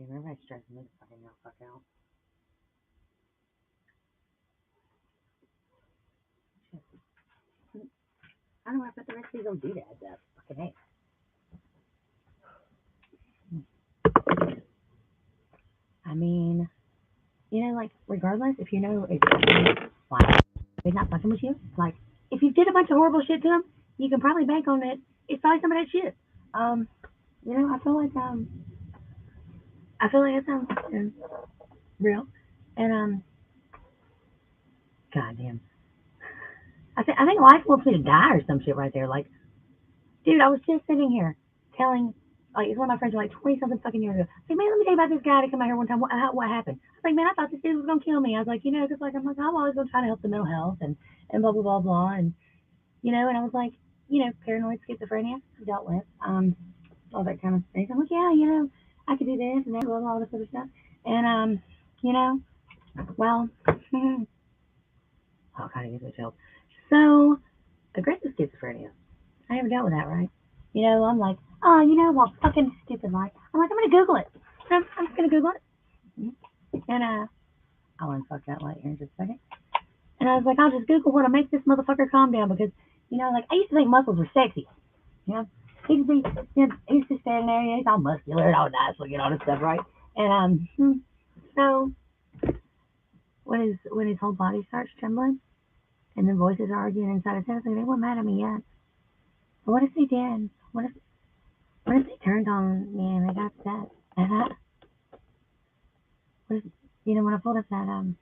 Dude, everybody's stressing me the fuck out. Shit. I don't know why I put the rest of these on do that. Fucking hey. I mean, like, regardless, if you know exactly why they're not fucking with you, like, if you did a bunch of horrible shit to them, you can probably bank on it. It's probably some of that shit. I feel like it sounds real. And, goddamn. I think life wants me to die or some shit right there. Like, dude, I was just sitting here telling, like, it's one of my friends, like, 20 something fucking years ago. Like, man, let me tell you about this guy that came out here one time. What happened? I was like, man, I thought this dude was going to kill me. I was like, because, like, I'm always going to try to help the mental health and blah, blah, blah, blah. And I was like, paranoid schizophrenia I've dealt with, all that kind of thing. I'm like, yeah, I could do this and that, blah, blah, all this other stuff. And, well, all kind of gets help. So, aggressive schizophrenia. I haven't dealt with that, right? I'm like, well, fucking stupid life. I'm like, I'm going to Google it. I'm just going to Google it. And I'll unfuck that light here in just a second. And I was like, I'll just Google what to make this motherfucker calm down because, like, I used to think muscles were sexy. He used to stand there, he's all muscular and all nice looking, all this stuff, right? And, so when his whole body starts trembling and the voices are arguing inside his head, like, they weren't mad at me yet. But what if they did? What if they turned on me and they got upset? What if, when I pulled up that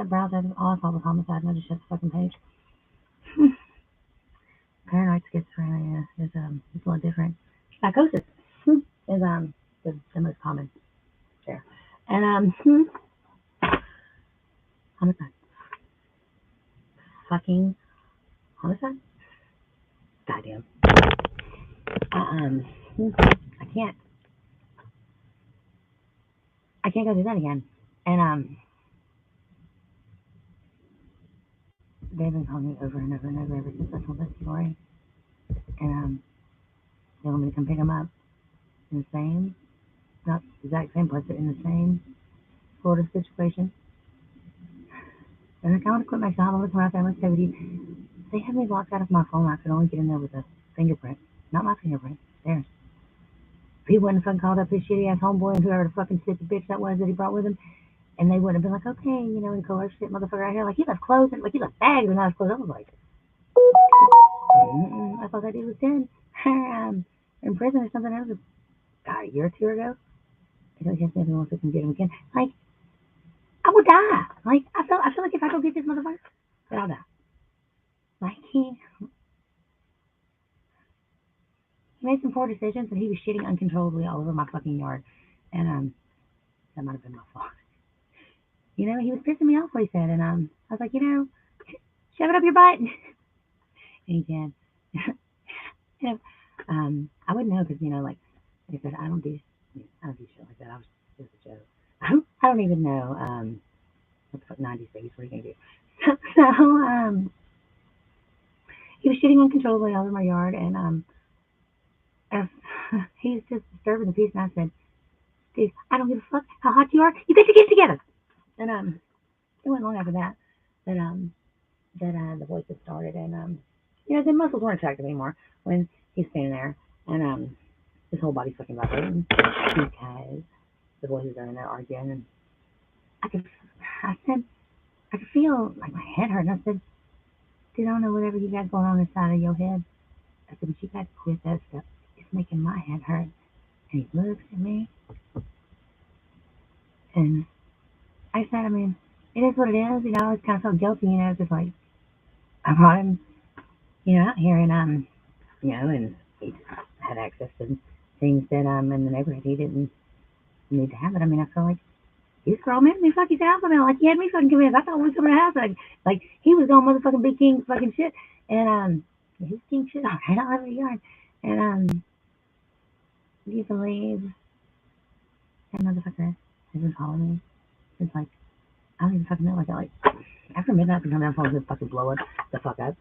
browser, all I saw was homicide and I just shut the fucking page. Paranoid schizophrenia is a little different. Psychosis is the most common there. And homicide. Fucking homicide? Goddamn. I can't go do that again. And they've been calling me over and over and over ever since I told this story. And they want me to come pick them up in the same, not the exact same place, but in the same sort of situation. And I kind of want to quit my job. I look around family activity. They had me locked out of my phone. I could only get in there with a fingerprint. Not my fingerprint. Theirs. If he wouldn't have fucking called up his shitty ass homeboy and whoever the fucking stupid bitch that was that he brought with him, and they wouldn't have been like, okay, and coerce shit motherfucker out here. Like, he left clothes, and like, he left bags and not his clothes. I was like, I thought that dude was dead. In prison or something. That was a year or two ago. I don't guess maybe once we can get him again. Like, I would die. Like, I feel like if I go get this motherfucker, then I'll die. Like, he made some poor decisions, and he was shitting uncontrollably all over my fucking yard. And that might have been my fault. He was pissing me off what he said, and I was like, shove it up your butt. And he did. I wouldn't know because, like I said, I don't do shit like that. I was just a joke. I don't even know what the fuck 90s babies. What are you gonna do? So he was shitting uncontrollably all over my yard, and he was just disturbing the peace. And I said, dude, I don't give a fuck how hot you are. You get your kids together. And it wasn't long after that the voices started, and the muscles weren't attractive anymore when he's standing there, and his whole body's fucking vibrating because the voices are in there arguing, and I could feel like my head hurt, and I said, dude, I don't know whatever you got going on inside of your head. I said, but you got to quit that stuff. It's making my head hurt. And he looks at me, and I said, I mean, it is what it is. I always kind of felt guilty, just like, I brought him, out here, and and he had access to things that in the neighborhood he didn't need to have it. I mean, I feel like he's grown man. He fuck his house. I mean, like, he had me fucking convinced. I thought we was coming to the house. Like he was going motherfucking big king fucking shit. And he's king shit all right all over the yard. And do you believe that motherfucker has been calling me? It's like, I don't even fucking know. Like after midnight, come down, phone's gonna fucking blow it the fuck up.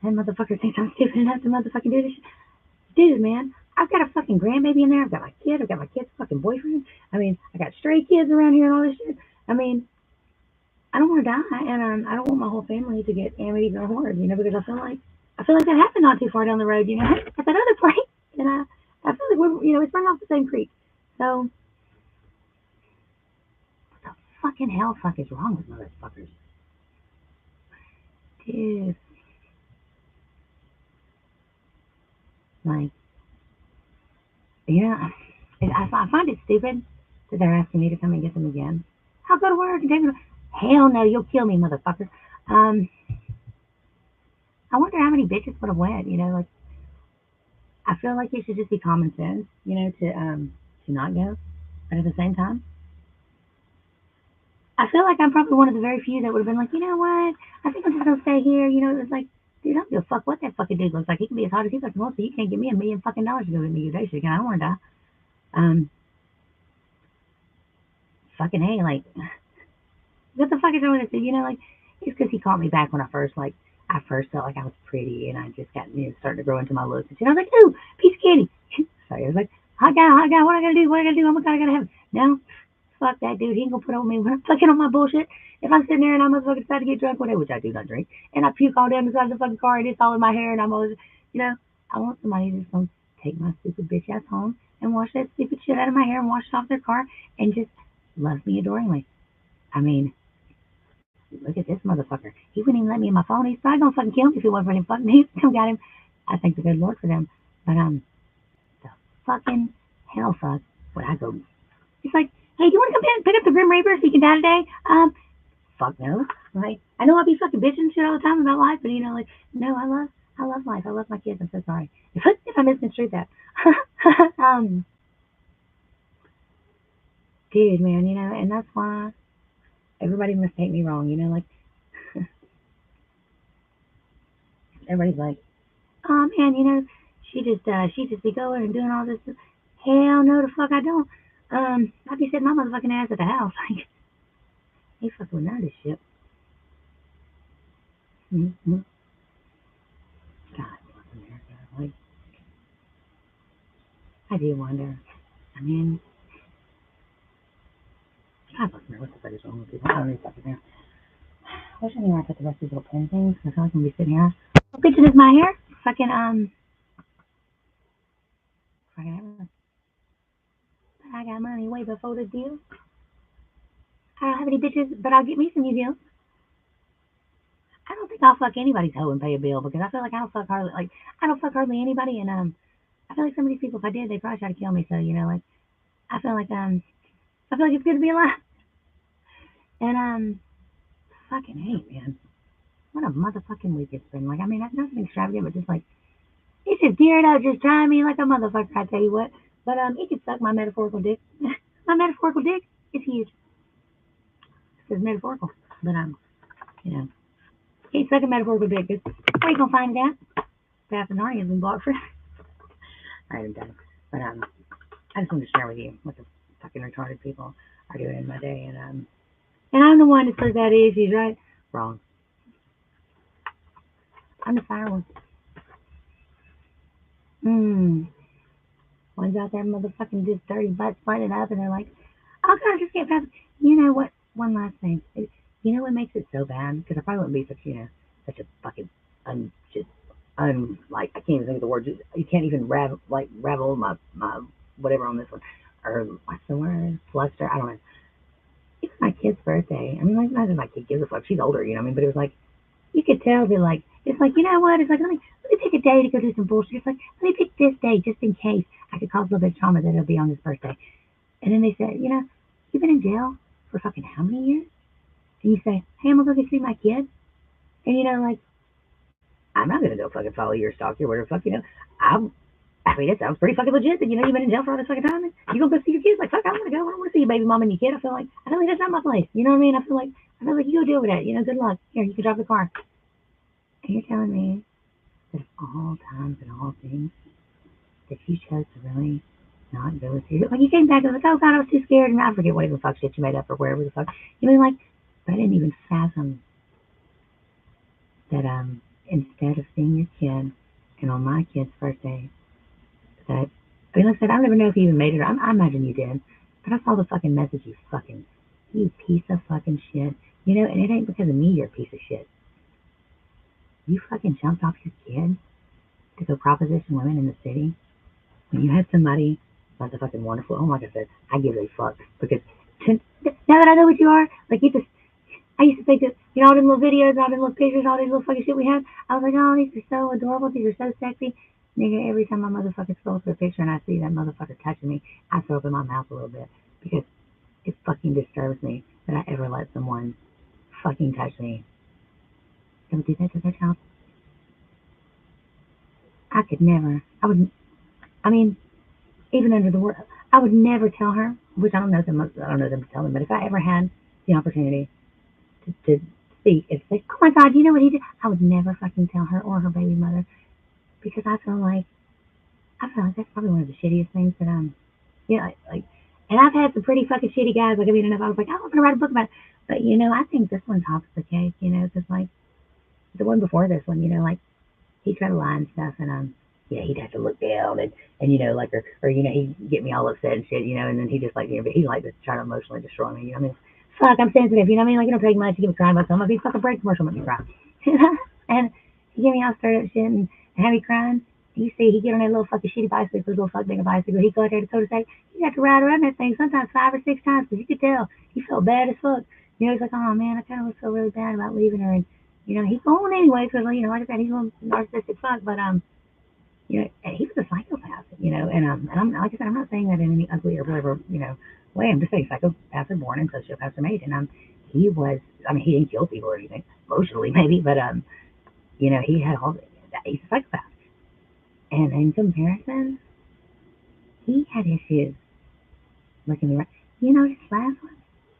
That motherfucker thinks I'm stupid enough to motherfucking do this shit. Dude, man, I've got a fucking grandbaby in there. I've got my kid. I've got my kid's fucking boyfriend. I mean, I got stray kids around here and all this shit. I mean, I don't want to die, and I don't want my whole family to get amity or horrid, because I feel like that happened not too far down the road, at that other place, and I feel like it's running off the same creek. So, what the fucking hell, fuck is wrong with motherfuckers, dude? Like, yeah, I find it stupid that they're asking me to come and get them again. I'll go to work and take them. Hell no, you'll kill me, motherfucker. Um, I wonder how many bitches would have went. Like I feel like it should just be common sense, to not go. But at the same time, I feel like I'm probably one of the very few that would have been like, you know what? I think I'm just gonna stay here. It was like, dude, I don't give a fuck what that fucking dude looks like. He can be as hot as he fucking wants, so you can't give me $1 million fucking dollars to go get me your day shit again. I don't want to die. Um, fucking hey, like, what the fuck is wrong with this? Like, it's because he caught me back when I first felt like I was pretty, and I just got, starting to grow into my looks. And I was like, ooh, piece of candy. Sorry, I was like, hot guy, what I gotta do? What I gotta do? Oh my god, I gotta have it. No, fuck that dude. He ain't gonna put on me when I'm fucking on my bullshit. If I'm sitting there and I'm motherfucking decide to get drunk, whatever, which I do not drink, and I puke all down the side of the fucking car and it's all in my hair, and I'm always, you know, I want somebody that's gonna take my stupid bitch ass home and wash that stupid shit out of my hair and wash it off their car and just love me adoringly. I mean, look at this motherfucker. He wouldn't even let me in my phone. He's probably gonna fucking kill me if it wasn't for him fucking me. Come got him. I thank the good Lord for them. But the fucking hell fuck would I go? It's like, hey, do you want to come in and pick up the Grim Reaper so you can die today? Fuck no. Right? I know I'll be fucking bitching shit all the time about life, but like, no, I love life. I love my kids. I'm so sorry if I misconstrued that. um, dude, man, and that's why everybody must take me wrong. Like everybody's like, oh man, she just be going and doing all this. Hell no, the fuck I don't. I'd be sitting my motherfucking ass at the house. Like, he fucking with none of this shit. Mm-hmm. God bless America. Like, I do wonder. I mean, God bless America. What the fuck is wrong with people? I don't even fucking know. I wish I knew where I put the rest of these little pen things, because I was gonna be sitting here. What bitches is my hair? Fucking, fucking everything. I got money way before the deal. I don't have any bitches, but I'll get me some new deals. I don't think I'll fuck anybody's hoe and pay a bill, because I feel like I don't fuck hardly anybody, and I feel like some of these people, if I did, they'd probably try to kill me. So like, I feel like I feel like it's good to be alive. And fucking hey, man, what a motherfucking week it's been. Like, I mean, that's nothing extravagant, but just like it's just geared up, just trying me like a motherfucker. I tell you what. But it can suck my metaphorical dick. My metaphorical dick is huge. It says metaphorical, but can't suck a metaphorical dick. Where you gonna find that? Bath and Hardy has been blocked for. Alright, I'm done. But I just wanted to share with you what the fucking retarded people are doing in my day, and I'm the one that says that issues, right? Wrong. I'm the fire one. One's out there motherfucking just dirty butts fighting up, and they're like, oh god, I just can't pass. You know what? One last thing. You know what makes it so bad? Because I probably wouldn't be such a fucking just like I can't even think of the word. You can't even ravel my whatever on this one, or what's the word? Fluster. I don't know. It was my kid's birthday. I mean, like, not that my kid gives a fuck. She's older, what I mean? But it was like, you could tell that, like, it's like, you know what? It's like, let me pick a day to go do some bullshit. It's like, let me pick this day just in case I could cause a little bit of trauma that it'll be on this birthday. And then they said, you've been in jail for fucking how many years? And you say, hey, I'm gonna go see my kid. And, like, I'm not gonna go fucking follow your stalker or whatever the fuck, I mean, it sounds pretty fucking legit that, you've been in jail for all this fucking time and you gonna go see your kids. Like, fuck, I wanna go. I don't wanna see your baby mom and your kid. I feel like that's not my place. You know what I mean? I feel like you go deal with that. Good luck. Here, you can drive the car. And you're telling me that of all times and all things that you chose to really not go with you. Like, you came back and was like, oh god, I was too scared, and I forget whatever the fuck shit you made up or wherever the fuck. You mean, like, but I didn't even fathom that instead of seeing your kid and on my kid's birthday that I mean, like I said, I don't even know if you even made it. I imagine you did. But I saw the fucking message, you piece of fucking shit. You know, and it ain't because of me you're a piece of shit. You fucking jumped off your kid to go proposition women in the city when you had somebody that's a fucking wonderful. Oh, like I said, I give a fuck because now that I know what you are, like you just. I used to think that, all them little videos, all them little pictures, all these little fucking shit we had. I was like, oh, these are so adorable. These are so sexy. Nigga, every time my motherfucker scrolls through a picture and I see that motherfucker touching me, I throw up in my mouth a little bit because it fucking disturbs me that I ever let someone fucking touch me. They would do that to their child. I could never. I mean, even under the word, I would never tell her, which I don't know them to tell them, but if I ever had the opportunity to speak and say, oh my God, you know what he did? I would never fucking tell her or her baby mother because I feel like that's probably one of the shittiest things that like, and I've had some pretty fucking shitty guys. Like, I mean, and if I was like, oh, I'm gonna write a book about it, but I think this one tops the cake, because like the one before this one, like he tried to lie and stuff, and he'd have to look down and like or he'd get me all upset and shit, and then he just like but he liked to try to emotionally destroy me, I mean, fuck, I'm sensitive, you know what I mean, like it don't take much to get me crying about something. If he fucking break commercial, make me cry, and he get me all started up shit and have me crying. You see, he get on that little fucking shitty bicycle, his little fucking bicycle. He go out there to Dakota. He got to ride around that thing sometimes 5 or 6 times because you could tell he felt bad as fuck. He's like, oh man, I kind of feel really bad about leaving her, and he's going anyway because like I said, he's a narcissistic fuck, but and he was a psychopath, and I'm like I said, I'm not saying that in any ugly or whatever, way. I'm just saying psychopaths are born and sociopaths are made, and he was, I mean, he didn't kill people or anything, emotionally maybe, but he had all he's a psychopath, and in comparison, he had issues. Look at me right, this last one.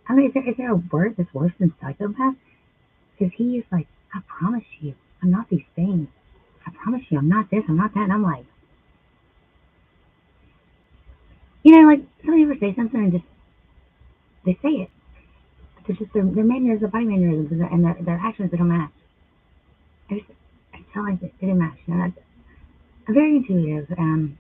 I mean, is there a word that's worse than psychopath? Because he is like, I promise you, I'm not these things. I promise you, I'm not this, I'm not that. And I'm like, like somebody ever say something and just they say it. But there's just their manners, their body mannerisms, and their actions that don't match. I just feel like they didn't match. I'm very intuitive. Some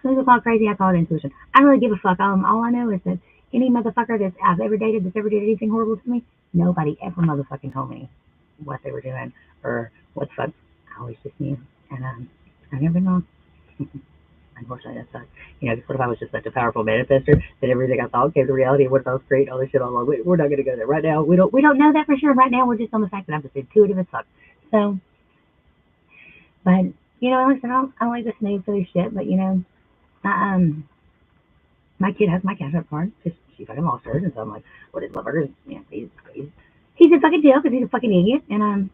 people call it crazy. I call it intuition. I don't really give a fuck. All I know is that any motherfucker that I've ever dated that's ever did anything horrible to me, nobody ever motherfucking told me what they were doing or what the fuck. I always just knew, and I've never been wrong. Unfortunately, that sucks. What if I was just such a powerful manifester that everything I thought came to reality? What if I was creating all this shit all along? We're not going to go there right now. We don't know that for sure. Right now, we're just on the fact that I'm just intuitive as fuck. So, but listen, I don't like to snooze for this shit. But I, my kid has my cash up card because she fucking lost hers, and so I'm like, what is motherfucker? Yeah, he's in fucking jail because he's a fucking idiot, and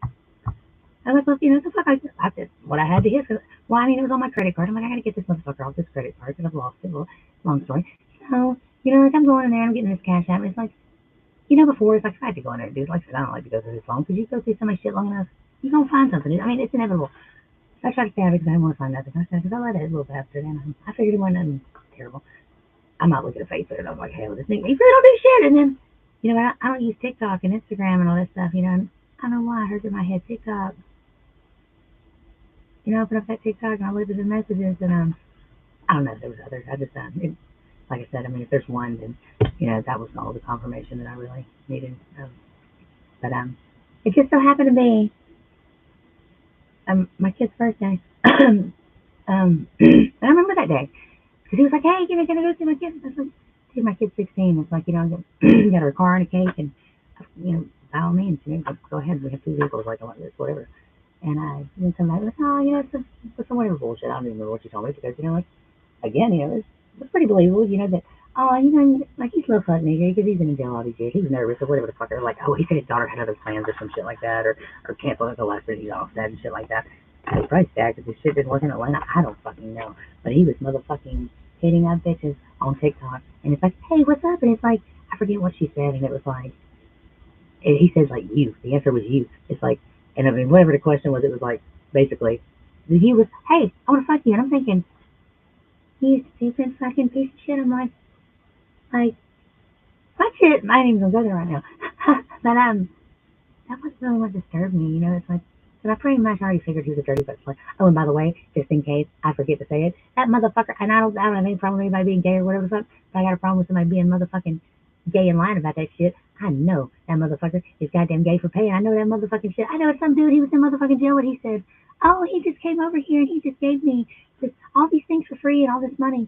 I was like, the fuck, I did what I had to hit. Well, I mean, it was on my credit card. I'm like, I gotta get this motherfucker off this credit card because I've lost it. Well, long story. So, like I'm going in there, I'm getting this cash out. And it's like, before it's like if I had to go in there, dude. Like I said, I don't like to go through this long because you go through so much shit long enough, you gonna find something. I mean, it's inevitable. So I tried to stay out of it because I didn't want to find nothing. I said, because I let it little bastard in. I figured it wasn't nothing terrible. I'm not looking at Facebook and I'm like, hey, well, this nigga, he really don't do shit. And then, I don't use TikTok and Instagram and all that stuff. And I don't know why I heard in my head TikTok. Open up that TikTok and I looked at the messages and I don't know if there was others. I just like I said, I mean, if there's one, then that was all the confirmation that I really needed. But it just so happened to be my kid's birthday. And I remember that day because he was like, "Hey, can I go see my kid?" I was like, "Dude, my kid's 16." It's like got her car and a cake, and by all means, go ahead. We have 2 vehicles, like I want this, whatever. And then somebody was like, "Oh, it's some whatever bullshit." I don't even remember what you told me because like again, it's pretty believable, that, oh, like he's a little fuck nigga because he's been in jail all these years. He was nervous or whatever the fuck. Or like, oh, he said his daughter had other plans or some shit like that, or canceled at the last minute, he's all sad and shit like that. I was probably sad because his shit didn't work in Atlanta. I don't fucking know. But he was motherfucking hitting up bitches on TikTok. And it's like, hey, what's up? And it's like, I forget what she said. And it was like, and he says like you. The answer was you. It's like, and I mean, whatever the question was, it was like, basically, the you was, hey, I want to fuck you. And I'm thinking, you stupid fucking piece of shit. I'm like, my shit, I ain't even gonna go there right now. But that was really what disturbed me. It's like, because I pretty much already figured he was a dirty butt slut. Oh, and by the way, just in case I forget to say it, that motherfucker, and I don't have any problem with anybody being gay or whatever the fuck, but I got a problem with somebody being motherfucking gay and lying about that shit. I know that motherfucker is goddamn gay for paying. I know that motherfucking shit. I know some dude, he was in motherfucking jail, and he said, oh, he just came over here and he just gave me all these things for free and all this money.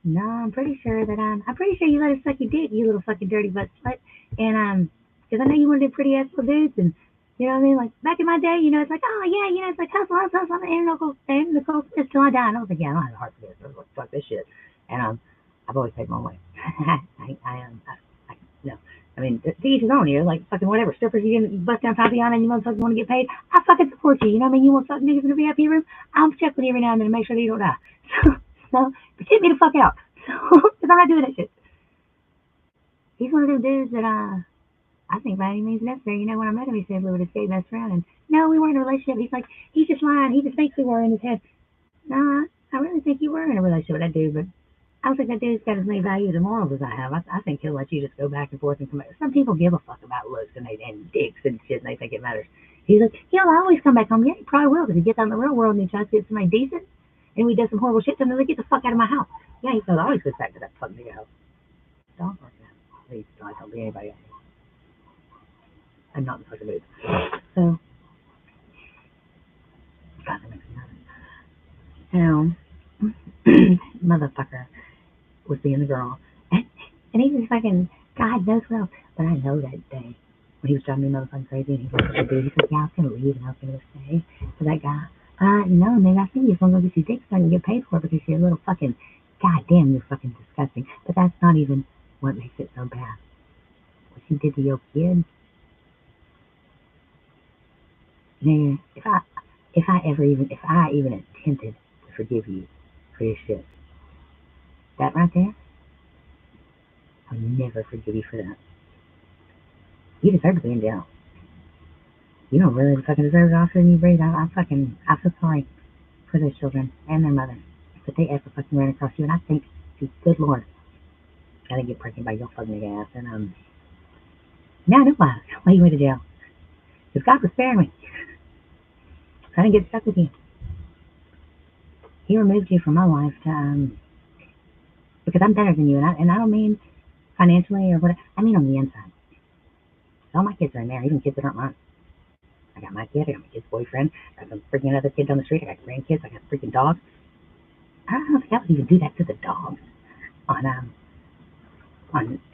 No, I'm pretty sure that I'm pretty sure you let us suck your dick, you little fucking dirty butt slut. And because I know you want to do pretty ass little dudes, and you know what I mean. Like back in my day, it's like, oh yeah, it's like hustle, and Nicole Smith till I die. And I was like, yeah, I don't have a heart for this. I was like, fuck this shit. And I've always paid my own way. No. I mean, to each his own. You're like fucking whatever. Strippers, you can bust down Tatiana and you motherfuckers want to get paid. I fucking support you. You know what I mean? You want fucking niggas in the VIP room? I'll check with you every now and then to make sure that you don't die. But tip me the fuck out. Because I'm not doing that shit. He's one of those dudes that I think by any means necessary. You know, when I met him, he said we were his gay best friend, and no, we weren't in a relationship. He's like, he's just lying. He just thinks we were in his head. No, I really think you were in a relationship with that dude, but I don't think that dude's got as many values and morals as I have. I think he'll let you just go back and forth and come back. Some people give a fuck about looks and dicks and shit, and they think it matters. He's like, he'll always come back home. Yeah, he probably will, because he gets out in the real world and he tries to get somebody decent, and we does some horrible shit, and then they get the fuck out of my house. Yeah, he always goes back to that fucking nigga house. Dog like that. Please don't be anybody else. I'm not in the fucking mood. So, God, that makes me nervous. Now, motherfucker was being the girl. And he was fucking, God knows what else. But I know that day when he was driving me motherfucking crazy and he was like, dude, he said, yeah, I was going to leave and I was going to stay. So that guy, no, maybe I think you just want to go get your dick so I can get paid for it because you're a little fucking, goddamn, you're fucking disgusting. But that's not even what makes it so bad. What you did to your kid. Man, if I even attempted to forgive you for your shit, that right there, I'll never forgive you for that. You deserve to be in jail. You don't really fucking deserve it after you breathe. I feel sorry for those children and their mother. But they ever fucking ran across you, and I think, good Lord, I didn't get pregnant by your fucking ass. And now I know why you went to jail. Because God was sparing me. I didn't get stuck with you. He removed you from my life to because I'm better than you, and I don't mean financially or whatever. I mean on the inside. All my kids are in there, even kids that aren't mine. I got my kid, I got my kid's boyfriend, I got some freaking other kids on the street, I got grandkids, I got freaking dogs. I don't think I would even do that to the dogs.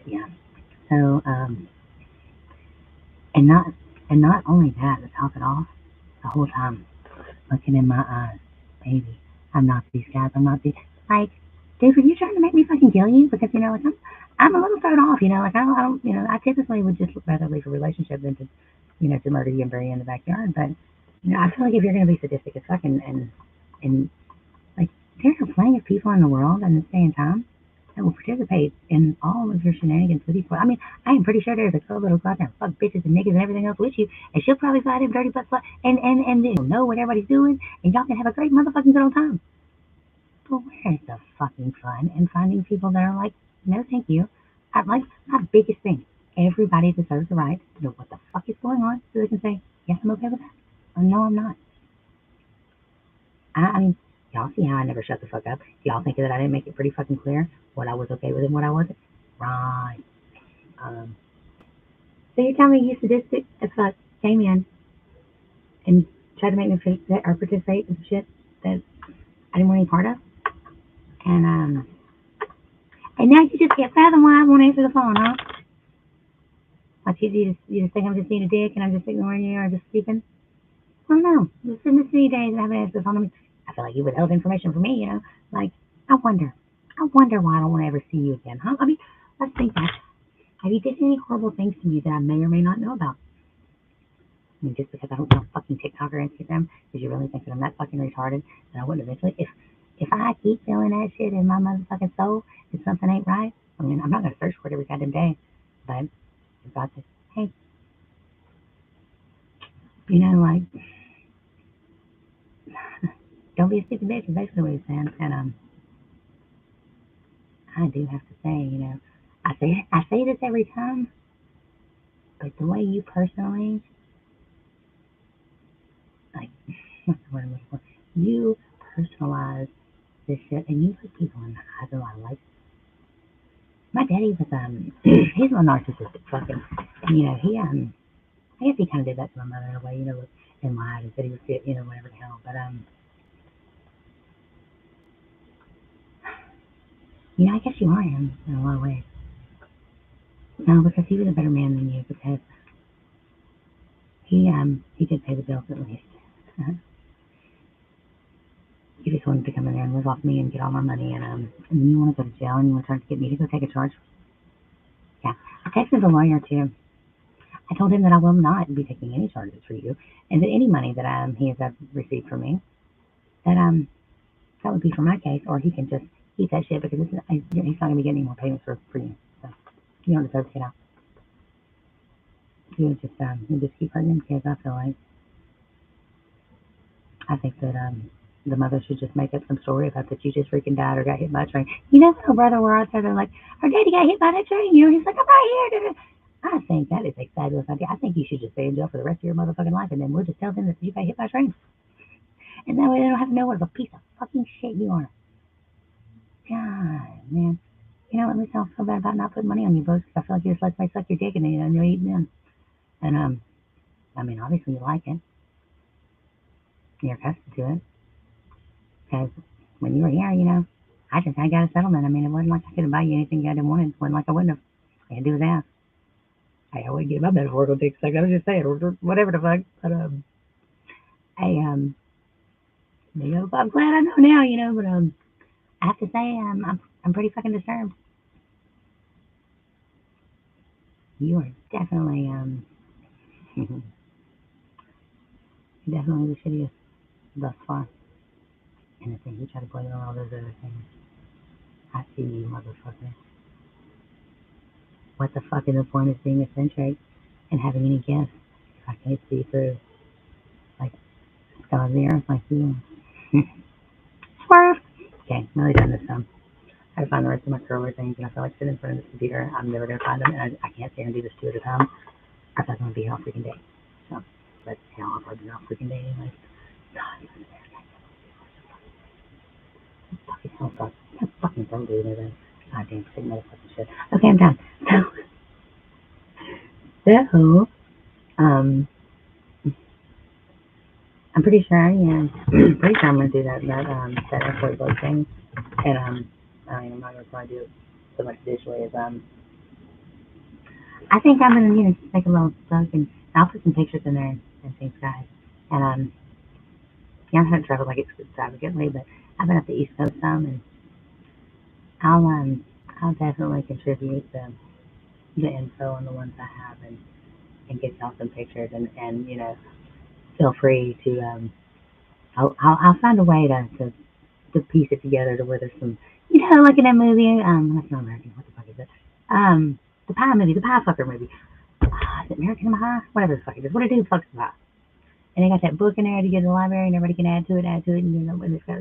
Yeah. So and not only that, to top it off, the whole time looking in my eyes, baby, I'm not these guys, I'm not these, like, dude, are you trying to make me fucking kill you? Because, like, I'm a little thrown off, like, I don't, I typically would just rather leave a relationship than to, to murder you and bury you in the backyard, but, I feel like if you're going to be sadistic as fuck and, like, there are plenty of people in the world in this day and time that will participate in all of your shenanigans with you. I mean, I am pretty sure there's a girl that'll go out there and fuck bitches and niggas and everything else with you, and she'll probably fly them dirty butt slut, and you'll know what everybody's doing, and y'all can have a great motherfucking good old time. But where's the fucking fun in finding people that are like, no thank you? Like, my biggest thing, everybody deserves the right to know what the fuck is going on so they can say, yes, I'm okay with that, or no, I'm not. I mean, y'all see how I never shut the fuck up? Y'all think that I didn't make it pretty fucking clear what I was okay with and what I wasn't? Right. So you're telling me you sadistic as fuck came in and tried to make me participate in some shit that I didn't want any part of? And now you just can't fathom why I won't answer the phone, huh? Like you just think I'm just being a dick and I'm just ignoring you or just sleeping? Well, no. It's been this many days and I haven't answered the phone. I mean, I feel like you withheld information from me, Like, I wonder why I don't want to ever see you again, huh? I mean, let's think back. Have you did any horrible things to me that I may or may not know about? I mean, just because I don't know fucking TikTok or Instagram, because you really think that I'm that fucking retarded, that I wouldn't eventually, if I keep feeling that shit in my motherfucking soul, if something ain't right, I mean, I'm not going to search for it every goddamn day, but if God says, hey, like, don't be a stupid bitch, is basically what he's saying, and, I do have to say, I say this every time, but the way you personally, like, That's what I'm looking for. You personalize this shit, and you put people in either line. Like my daddy was he's a narcissistic fucking, and I guess he kind of did that to my mother in a way, and lied and said he was fit, whatever the hell. But I guess you are him in a lot of ways. No, because he was a better man than you because he did pay the bills at least. He just wanted to come in there and live off me and get all my money, and then you want to go to jail and you want to try to get me to go take a charge. Yeah, I texted the lawyer too. I told him that I will not be taking any charges for you, and that any money that he has received from me, that that would be for my case, or he can just eat that shit because he's not going to be getting any more payments for you. So you don't deserve to get out. You just keep hurting them kids. I think that the mother should just make up some story about that you just freaking died or got hit by a train. Little brother were out there, they're like, our daddy got hit by that train. He's like, I'm right here. I think that is a fabulous idea. I think you should just stay in jail for the rest of your motherfucking life, and then we'll just tell them that you got hit by a train. And that way they don't have to know what a piece of fucking shit you are. God, man. At least I don't feel bad about not putting money on you books. I feel like you just let somebody suck your dick and you're eating them. And, obviously you like it. You're accustomed to it. Because when you were here, I got a settlement. It wasn't like I couldn't buy you anything I didn't want. It wasn't like I wouldn't have. I had to do with that. I wouldn't get my metaphorical dick sucked. I was just saying, or whatever the fuck. But, I'm glad I know now, but, I have to say, I'm pretty fucking disturbed. You are definitely, definitely the shittiest thus far. And I think you try to blame it on all those other things. I see you, motherfucker. What the fuck is the point of being eccentric and having any gifts if I can't see through, like, scars the earth like you? Swerve! Okay, I'm really done this time. I gotta find the rest of my curler things, and I feel like sitting in front of this computer, I'm never gonna find them, and I can't stand and do this two at a time. I thought it would be all freaking day. So, but I'll probably all freaking day anyway. God, fucking hell, fuck. What fucking don't do anything. God damn, sick motherfucking shit. Okay, I'm done. So, um, I'm pretty sure I am. Pretty sure I'm gonna do that airport boat thing, and I'm not gonna try to do it so much visually as I think I'm gonna just make a little book and I'll put some pictures in there and things, guys. And I haven't traveled like extravagantly, but I've been up the East Coast some, and I'll definitely contribute the info on the ones I have and get y'all some pictures and feel free to I'll find a way to piece it together to where there's some like in that movie that's not American, what the fuck is it, the pie movie, the pie fucker movie, is it American Pie, whatever the fuck it is, what a dude fucks the pie, and they got that book in there to get in the library and everybody can add to it, and when it's got,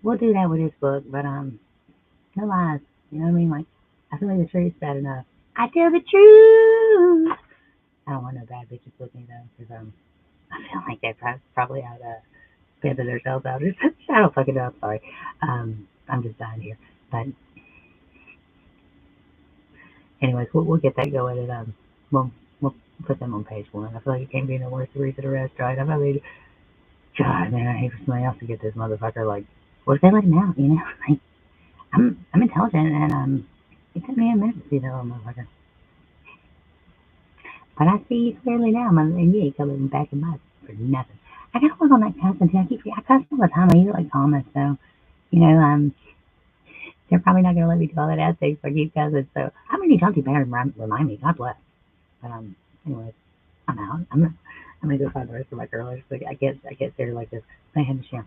we'll do that with this book, but no lies, you know what I mean, like I feel like the truth's bad enough. I tell the truth. I don't want no bad bitches with me though, because I feel like they probably out pimping themselves out. I don't fucking know. I'm sorry. I'm just dying here. But anyways, we'll get that going, and we'll put them on page one. I feel like it can't be no worse to read the rest, right? God, man, I hate for somebody else to get this motherfucker. Like, what if they let him out? Like I'm intelligent, and it took me a minute to see that little motherfucker. But I see you clearly now, and you ain't coming back in my for nothing. I gotta work on that cussing too. I cuss all the time. I use it like Thomas, so they're probably not gonna let me do all that ass things if I keep cussing. So I'm gonna need Chauncey Banner to remind me. God bless. But anyways, I'm out. I'm gonna go find the rest of my curlers. Like I can't stay here like this. I had to share.